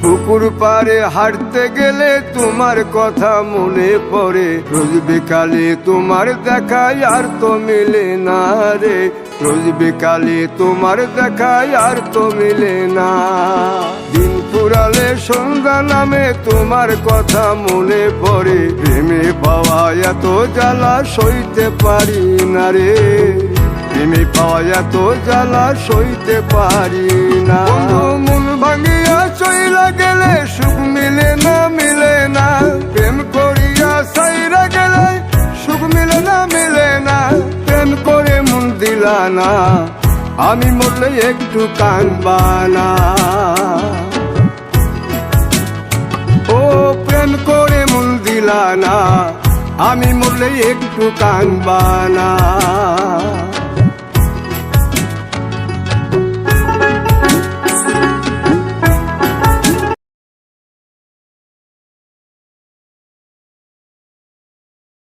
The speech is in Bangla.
পুকুর পাড়ে হাঁটতে গেলে তোমার কথা মনে পড়ে, রোজ বিকালে তোমার দেখা আর তো মিলে না রে, রোজ বিকালে তোমার দেখা আর তো মিলে না। দিন ফুরালে সন্ধ্যা নামে তোমার কথা মনে পড়ে, প্রেমে পাওয়া এত জ্বালা সইতে পারি না রে, প্রেমে পাওয়া এত জ্বালা সইতে পারি না। মন ভাঙিয়া চইলা গেলে সুখ মিলে না, মিলে না, প্রেম করিয়া সাইরা গেলে সুখ মিলে না, মিলে না, প্রেম করে মন দিলা না, আমি মরলে একটু কাঁদবা না। ও প্রেম করে মন দিলা না, আমি মরলে একটু কাঁদবা না।